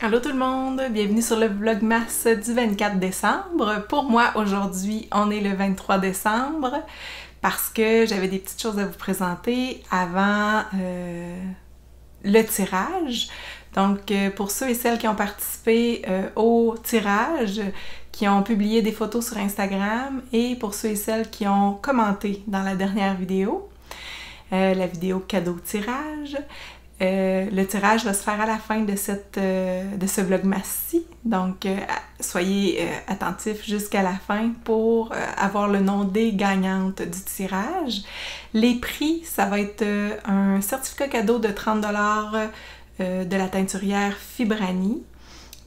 Allô tout le monde, bienvenue sur le Vlogmas du 24 décembre. Pour moi, aujourd'hui, on est le 23 décembre parce que j'avais des petites choses à vous présenter avant le tirage. Donc, pour ceux et celles qui ont participé au tirage, qui ont publié des photos sur Instagram et pour ceux et celles qui ont commenté dans la dernière vidéo, la vidéo cadeau tirage. Le tirage va se faire à la fin de ce vlogmas-ci, donc soyez attentifs jusqu'à la fin pour avoir le nom des gagnantes du tirage. Les prix, ça va être un certificat cadeau de 30$ de la teinturière Fibrani.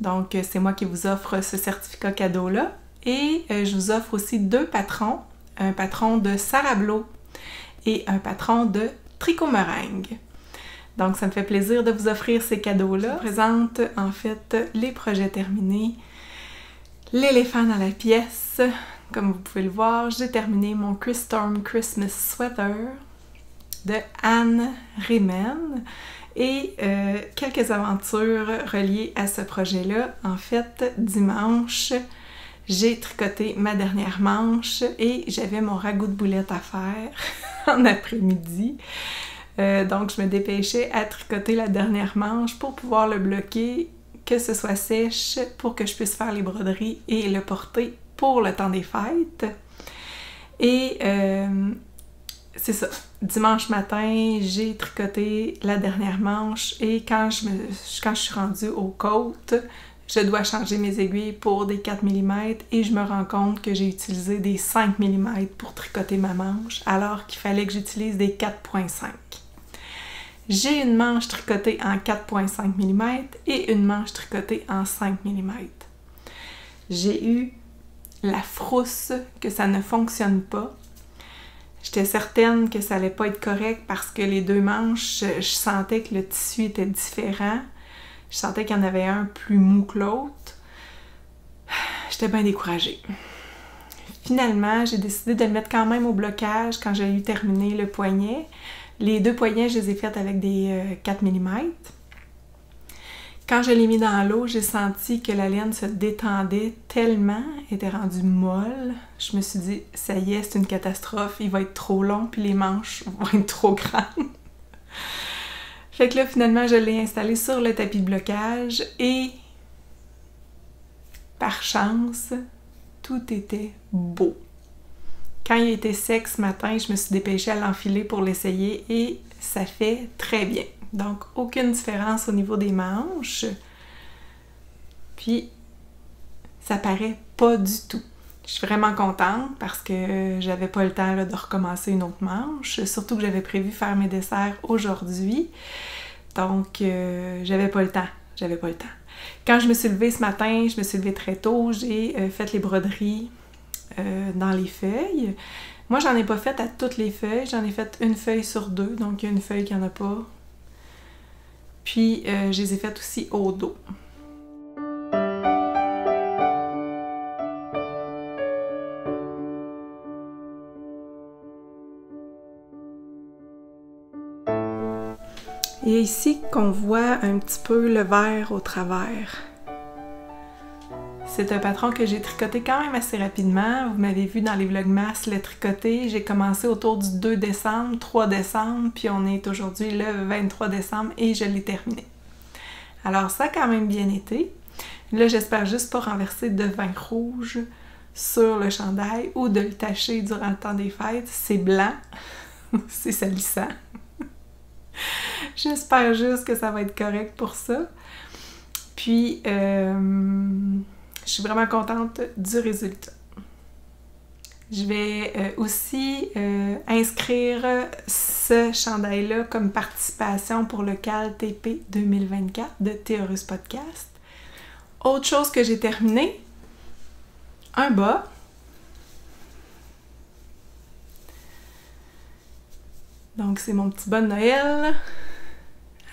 Donc c'est moi qui vous offre ce certificat cadeau-là. Et je vous offre aussi deux patrons, un patron de Sarablo et un patron de Tricot Meringue. Donc, ça me fait plaisir de vous offrir ces cadeaux-là. Je vous présente en fait les projets terminés, l'éléphant dans la pièce. Comme vous pouvez le voir, j'ai terminé mon Chris Storm Christmas Sweater de Anne Riemann et quelques aventures reliées à ce projet-là. En fait, dimanche, j'ai tricoté ma dernière manche et j'avais mon ragoût de boulettes à faire en après-midi. Donc, je me dépêchais à tricoter la dernière manche pour pouvoir le bloquer, que ce soit sèche, pour que je puisse faire les broderies et le porter pour le temps des fêtes. Et c'est ça. Dimanche matin, j'ai tricoté la dernière manche et quand je suis rendue aux côtes, je dois changer mes aiguilles pour des 4 mm et je me rends compte que j'ai utilisé des 5 mm pour tricoter ma manche alors qu'il fallait que j'utilise des 4,5. J'ai une manche tricotée en 4,5 mm et une manche tricotée en 5 mm. J'ai eu la frousse que ça ne fonctionne pas. J'étais certaine que ça allait pas être correct parce que les deux manches, je sentais que le tissu était différent. Je sentais qu'il y en avait un plus mou que l'autre. J'étais bien découragée. Finalement, j'ai décidé de le mettre quand même au blocage quand j'ai eu terminé le poignet. Les deux poignets, je les ai faits avec des 4 mm. Quand je l'ai mis dans l'eau, j'ai senti que la laine se détendait tellement, elle était rendue molle. Je me suis dit, ça y est, c'est une catastrophe, il va être trop long, puis les manches vont être trop grandes. Fait que là, finalement, je l'ai installé sur le tapis de blocage et, par chance, tout était beau. Quand il était sec ce matin, je me suis dépêchée à l'enfiler pour l'essayer et ça fait très bien. Donc, aucune différence au niveau des manches. Puis, ça paraît pas du tout. Je suis vraiment contente parce que j'avais pas le temps là, de recommencer une autre manche. Surtout que j'avais prévu faire mes desserts aujourd'hui. Donc, j'avais pas le temps. Quand je me suis levée ce matin, je me suis levée très tôt. J'ai fait les broderies dans les feuilles. Moi, j'en ai pas fait à toutes les feuilles. J'en ai fait une feuille sur deux. Donc, il y a une feuille qui en a pas. Puis, je les ai faites aussi au dos. Et ici qu'on voit un petit peu le vert au travers. C'est un patron que j'ai tricoté quand même assez rapidement. Vous m'avez vu dans les vlogmas le tricoter. J'ai commencé autour du 2 décembre, 3 décembre, puis on est aujourd'hui le 23 décembre et je l'ai terminé. Alors ça a quand même bien été. Là, j'espère juste pas renverser de vin rouge sur le chandail ou de le tacher durant le temps des fêtes. C'est blanc, c'est salissant. J'espère juste que ça va être correct pour ça. Puis, je suis vraiment contente du résultat. Je vais aussi inscrire ce chandail-là comme participation pour le CAL TP 2024 de Théorus Podcast. Autre chose que j'ai terminé, un bas. Donc, c'est mon petit bas de Noël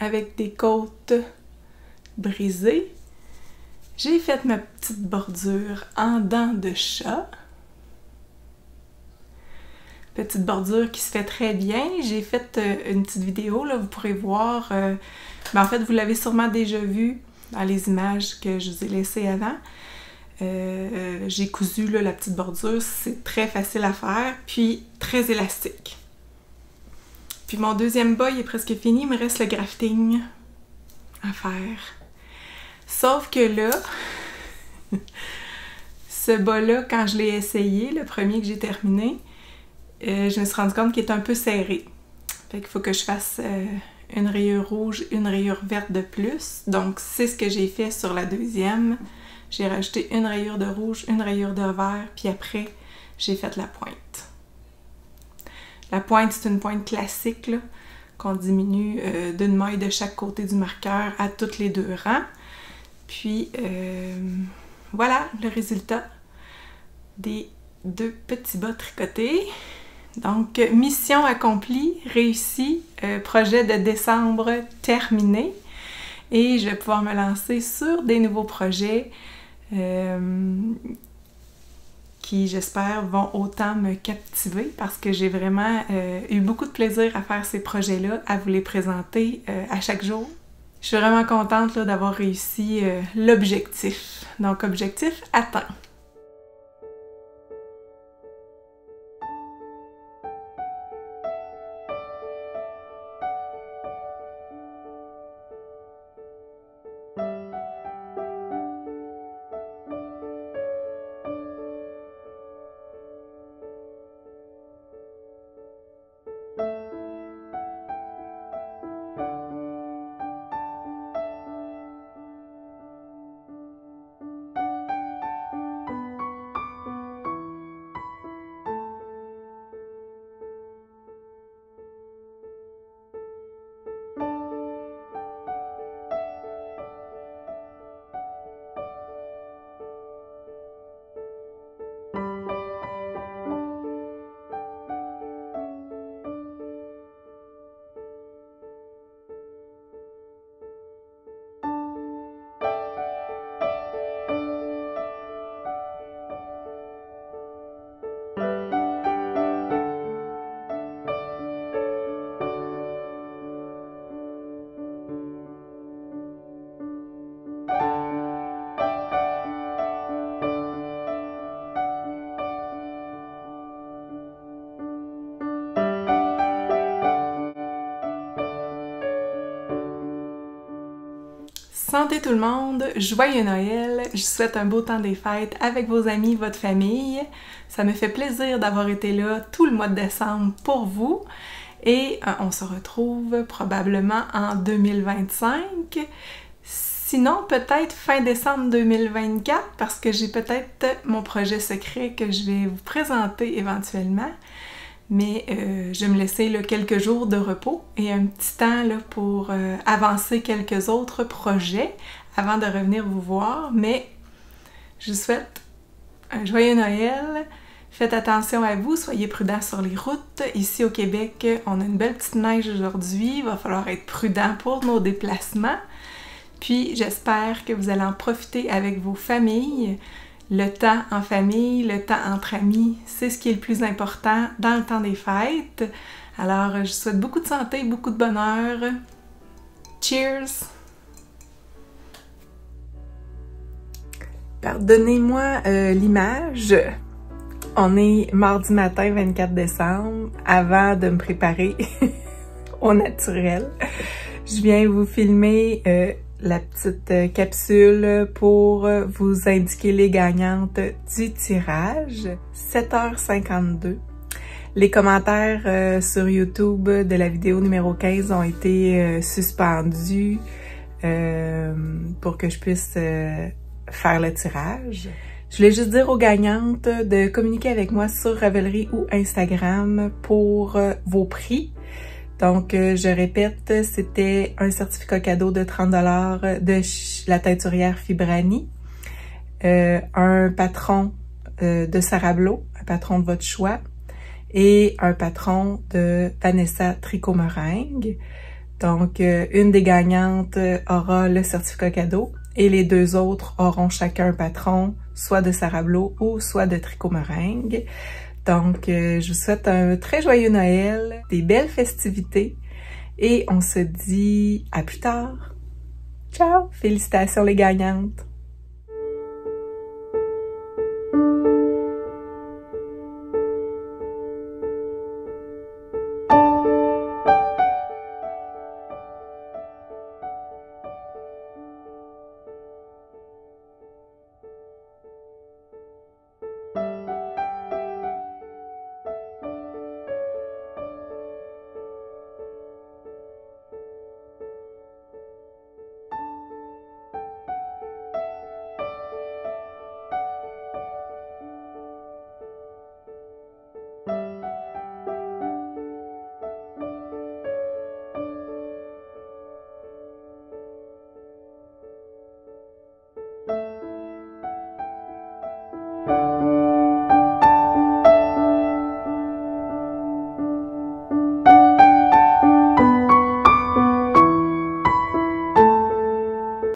avec des côtes brisées. J'ai fait ma petite bordure en dents de chat. Petite bordure qui se fait très bien. J'ai fait une petite vidéo, là, vous pourrez voir. En fait, vous l'avez sûrement déjà vu dans les images que je vous ai laissées avant. J'ai cousu là, la petite bordure, c'est très facile à faire, puis très élastique. Puis mon deuxième bas il est presque fini, il me reste le grafting à faire. Sauf que là, ce bas-là, quand je l'ai essayé, le premier que j'ai terminé, je me suis rendu compte qu'il est un peu serré. Fait qu'il faut que je fasse une rayure rouge, une rayure verte de plus. Donc c'est ce que j'ai fait sur la deuxième. J'ai rajouté une rayure de rouge, une rayure de vert, puis après, j'ai fait la pointe. La pointe, c'est une pointe classique, là, qu'on diminue d'une maille de chaque côté du marqueur à tous les deux rangs. Puis, voilà le résultat des deux petits bas tricotés. Donc, mission accomplie, réussie, projet de décembre terminé. Et je vais pouvoir me lancer sur des nouveaux projets qui, j'espère, vont autant me captiver parce que j'ai vraiment eu beaucoup de plaisir à faire ces projets-là, à vous les présenter à chaque jour. Je suis vraiment contente d'avoir réussi l'objectif. Donc, objectif atteint. Santé tout le monde, joyeux Noël, je vous souhaite un beau temps des fêtes avec vos amis, votre famille. Ça me fait plaisir d'avoir été là tout le mois de décembre pour vous. Et on se retrouve probablement en 2025. Sinon, peut-être fin décembre 2024, parce que j'ai peut-être mon projet secret que je vais vous présenter éventuellement. Mais je vais me laisser là, quelques jours de repos et un petit temps là, pour avancer quelques autres projets avant de revenir vous voir. Mais je vous souhaite un joyeux Noël. Faites attention à vous, soyez prudents sur les routes. Ici au Québec, on a une belle petite neige aujourd'hui. Il va falloir être prudent pour nos déplacements. Puis j'espère que vous allez en profiter avec vos familles. Le temps en famille, le temps entre amis, c'est ce qui est le plus important dans le temps des fêtes. Alors, je vous souhaite beaucoup de santé, beaucoup de bonheur. Cheers! Pardonnez-moi l'image. On est mardi matin, 24 décembre, avant de me préparer au naturel. Je viens vous filmer la petite capsule pour vous indiquer les gagnantes du tirage. 7h52. Les commentaires sur YouTube de la vidéo numéro 15 ont été suspendus pour que je puisse faire le tirage. Je voulais juste dire aux gagnantes de communiquer avec moi sur Ravelry ou Instagram pour vos prix. Donc, je répète, c'était un certificat cadeau de 30$ de la teinturière Fibrani, un patron de Sarablo, un patron de votre choix, et un patron de Vanessa Tricot Meringue. Donc, une des gagnantes aura le certificat cadeau et les deux autres auront chacun un patron, soit de Sarablo ou soit de Tricot Meringue. Donc, je vous souhaite un très joyeux Noël, des belles festivités et on se dit à plus tard. Ciao! Félicitations les gagnantes!